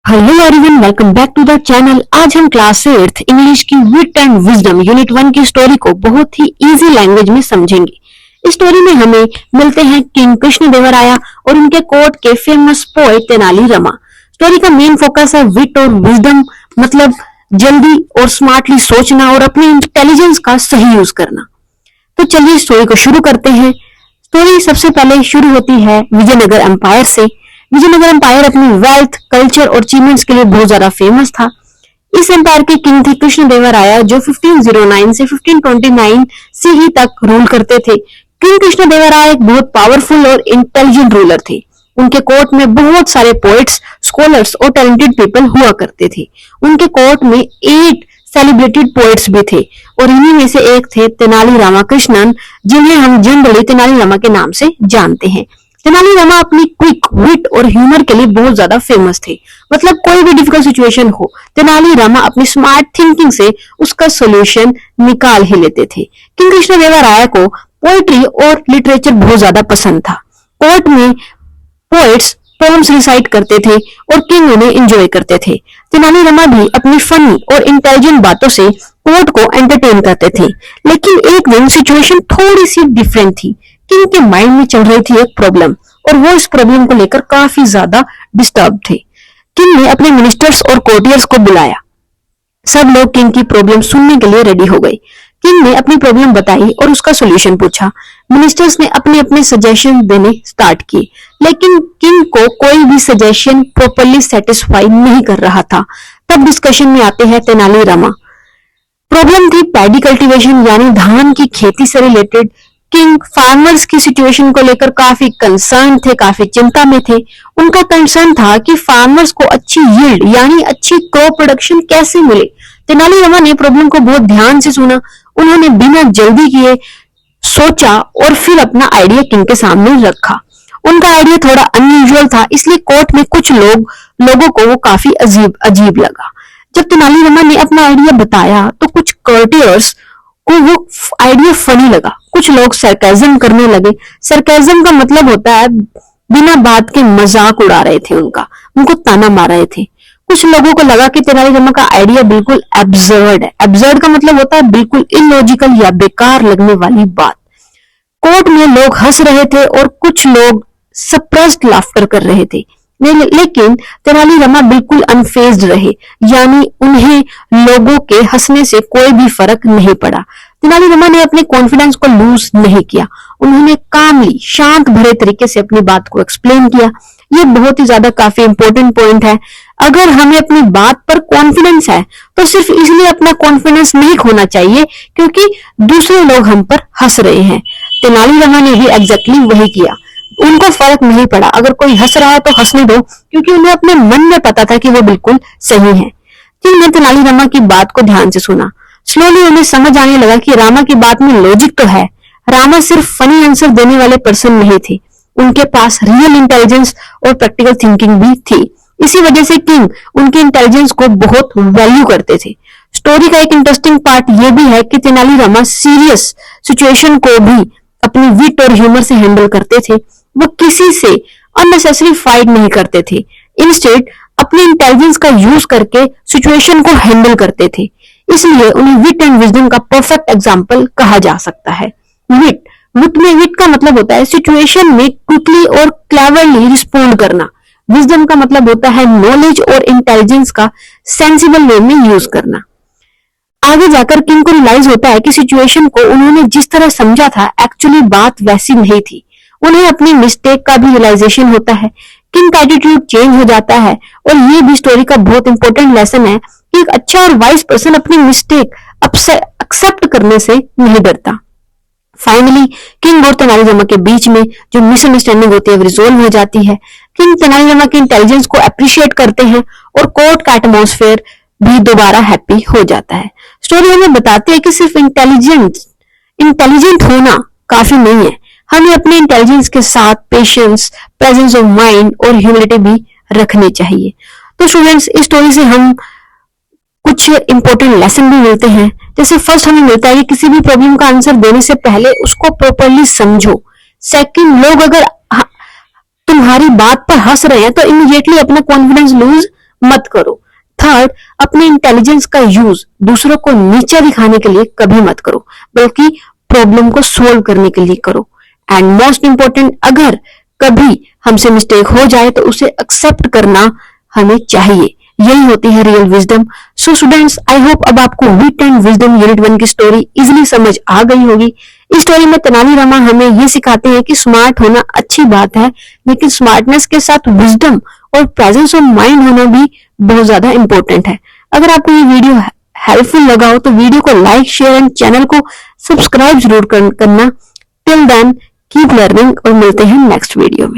Hello everyone, welcome back to the channel. आज हम class 8th English की विट and wisdom unit 1 की story को बहुत ही इजी लैंग्वेज में समझेंगे। इस स्टोरी में हमें मिलते हैं किंग कृष्णदेवराया और उनके कोर्ट के famous poet Tenali Rama. Story का मेन फोकस है विट और विजडम, मतलब जल्दी और स्मार्टली सोचना और अपने इंटेलिजेंस का सही यूज करना। तो चलिए स्टोरी को शुरू करते हैं। स्टोरी सबसे पहले शुरू होती है विजयनगर एम्पायर से। विजयनगर एम्पायर अपनी वेल्थ, कल्चर और अचीवमेंट्स के लिए बहुत ज्यादा फेमस था। इस एम्पायर के किंग थे कृष्णदेवराया, जो 1509 से 1529 सीई तक रूल करते थे। किंग कृष्णदेवराया एक बहुत पावरफुल और इंटेलिजेंट रूलर थे। उनके कोर्ट में बहुत सारे पोएट्स, स्कॉलर्स और टैलेंटेड पीपल हुआ करते थे। उनके कोर्ट में 8 सेलिब्रेटेड पोएट्स भी थे और इन्हीं में से एक थे तेनाली रामाकृष्णन, जिन्हें हम जनरली तेनाली रामा के नाम से जानते हैं। तेनाली रामा अपनी क्विक विट और ह्यूमर के लिए बहुत ज्यादा फेमस थे। मतलब कोई भी डिफिकल्ट सिचुएशन हो, तेनाली रामा अपनी स्मार्ट थिंकिंग से उसका सॉल्यूशन निकाल ही लेते थे। किंग कृष्णदेवराया को पोएट्री और लिटरेचर बहुत ज्यादा पसंद था। कोर्ट में पोएट्स पोम्स रिसाइट करते थे और किंग उन्हें एंजॉय करते थे। तेनाली रामा भी अपनी फनी और इंटेलिजेंट बातों से कोर्ट को एंटरटेन करते थे। लेकिन एक दिन सिचुएशन थोड़ी सी डिफरेंट थी। किंग के माइंड में चल रही थी एक प्रॉब्लम और वो इस प्रॉब्लम को लेकर काफी ज्यादा डिस्टर्ब थे। किंग ने अपने मिनिस्टर्स और कोर्टियर्स को बुलाया। सब लोग किंग की प्रॉब्लम सुनने के लिए रेडी हो गए। किंग ने अपनी प्रॉब्लम बताई और उसका सॉल्यूशन पूछा। मिनिस्टर्स ने अपने अपने सजेशन देने स्टार्ट किए, लेकिन किंग को कोई भी सजेशन प्रॉपर्ली सेटिस्फाई नहीं कर रहा था। तब डिस्कशन में आते हैं तेनाली रामा। प्रॉब्लम थी पैडी कल्टीवेशन, यानी धान की खेती से रिलेटेड। किंग फार्मर्स की सिचुएशन को लेकर काफी कंसर्न थे, काफी चिंता में थे। उनका कंसर्न था कि फार्मर्स को अच्छी यील्ड यानी अच्छी क्रॉप प्रोडक्शन कैसे मिले। तेनाली रामा ने प्रॉब्लम को बहुत ध्यान से सुना। उन्होंने बिना जल्दी किए सोचा और फिर अपना आइडिया किंग के सामने रखा। उनका आइडिया थोड़ा अनयूजुअल था, इसलिए कोर्ट में कुछ लोगों को वो काफी अजीब लगा। जब तेनाली रामा ने अपना आइडिया बताया तो कुछ कोर्टियर्स को वो आइडिया फनी लगा। कुछ लोग सरकाज़म करने लगे। सरकाज़म का मतलब होता है बिना बात के मजाक उड़ा रहे थे, उनको ताना मार रहे थे। कुछ लोगों को लगा कि तेनाली रामा का आइडिया बिल्कुल एब्सर्ड है। एब्सर्ड का मतलब होता है बिल्कुल इलॉजिकल या बेकार लगने वाली बात। कोर्ट में लोग हंस रहे थे और कुछ लोग सप्रेस्ड लाफ्टर कर रहे थे। लेकिन तेनाली रामा बिल्कुल अनफेज्ड रहे, यानी उन्हें लोगों के हंसने से कोई भी फर्क नहीं पड़ा। तेनाली रामा ने अपने कॉन्फिडेंस को लूज नहीं किया। उन्होंने कामली, शांत भरे तरीके से अपनी बात को एक्सप्लेन किया। ये बहुत ही ज्यादा काफी इंपॉर्टेंट पॉइंट है। अगर हमें अपनी बात पर कॉन्फिडेंस है तो सिर्फ इसलिए अपना कॉन्फिडेंस नहीं खोना चाहिए क्योंकि दूसरे लोग हम पर हंस रहे हैं। तेनाली रामा ने भी एग्जैक्टली वही किया। उनको फर्क नहीं पड़ा, अगर कोई हंस रहा है तो हंसने दो, क्योंकि उन्हें अपने मन में पता था कि वो बिल्कुल सही है। किंग ने तेनाली रामा की बात को ध्यान से सुना। स्लोली उन्हें समझ आने लगा कि रामा की बात में लॉजिक तो है। रामा सिर्फ फनी आंसर देने वाले पर्सन नहीं थे, उनके पास रियल इंटेलिजेंस और प्रैक्टिकल थिंकिंग भी थी। इसी वजह से किंग उनके इंटेलिजेंस को बहुत वैल्यू करते थे। स्टोरी का एक इंटरेस्टिंग पार्ट ये भी है कि तेनाली रामा सीरियस सिचुएशन को भी अपनी विट और ह्यूमर से हैंडल करते थे। वो किसी से अननेसेसरी फाइट नहीं करते थे, इंस्टेड अपने इंटेलिजेंस का यूज करके सिचुएशन को हैंडल करते थे। इसलिए उन्हें विट एंड विजडम का परफेक्ट एग्जाम्पल कहा जा सकता है। विट का मतलब होता है सिचुएशन में क्विकली और क्लेवरली रिस्पोंड करना। विजडम का मतलब होता है नॉलेज और इंटेलिजेंस का सेंसिबल वे में यूज करना। आगे जाकर किंग को रियलाइज होता है कि सिचुएशन को उन्होंने जिस तरह समझा था एक्चुअली बात वैसी नहीं थी। उन्हें अपनी मिस्टेक का भी रियलाइजेशन होता है। किंग का एटीट्यूड चेंज हो जाता है और ये भी स्टोरी का बहुत इंपॉर्टेंट लेसन है कि एक अच्छा और वाइज पर्सन अपनी मिस्टेक एक्सेप्ट करने से नहीं डरता। फाइनली किंग और तेनाली रामा के बीच में जो मिसअंडरस्टैंडिंग होती है वो रिजोल्व हो जाती है। किंग तेनाली रामा के इंटेलिजेंस को अप्रिशिएट करते हैं और कोर्ट का एटमॉस्फेयर भी दोबारा हैप्पी हो जाता है। स्टोरी हमें बताती है कि सिर्फ इंटेलिजेंट होना काफी नहीं है, हमें अपने इंटेलिजेंस के साथ पेशेंस, प्रेजेंस ऑफ माइंड और ह्यूमिलिटी भी रखनी चाहिए। तो स्टूडेंट्स, इस स्टोरी से हम कुछ इंपॉर्टेंट लेसन भी मिलते हैं। जैसे फर्स्ट हमें मिलता है कि किसी भी प्रॉब्लम का आंसर देने से पहले उसको प्रॉपर्ली समझो। सेकंड, लोग अगर तुम्हारी बात पर हंस रहे हैं तो इमीडिएटली अपना कॉन्फिडेंस लूज मत करो। थर्ड, अपने इंटेलिजेंस का यूज दूसरों को नीचा दिखाने के लिए कभी मत करो, बल्कि प्रॉब्लम को सोल्व करने के लिए करो। एंड मोस्ट इंपॉर्टेंट, अगर कभी हमसे मिस्टेक हो जाए तो उसे एक्सेप्ट करना हमें चाहिए। यही होती है real wisdom. So students, I hope अब आपको विट एंड विजडम यूनिट 1 की स्टोरी इजिली समझ आ गई होगी। इस स्टोरी में तेनालीरामा हमें ये सिखाते हैं कि स्मार्ट होना अच्छी बात है, लेकिन स्मार्टनेस के साथ विजडम और प्रेजेंस ऑफ माइंड होना भी बहुत ज्यादा इंपॉर्टेंट है। अगर आपको ये वीडियो हेल्पफुल लगा हो तो वीडियो को लाइक, शेयर एंड चैनल को सब्सक्राइब जरूर करना। टिल देन कीप लर्निंग और मिलते हैं नेक्स्ट वीडियो में।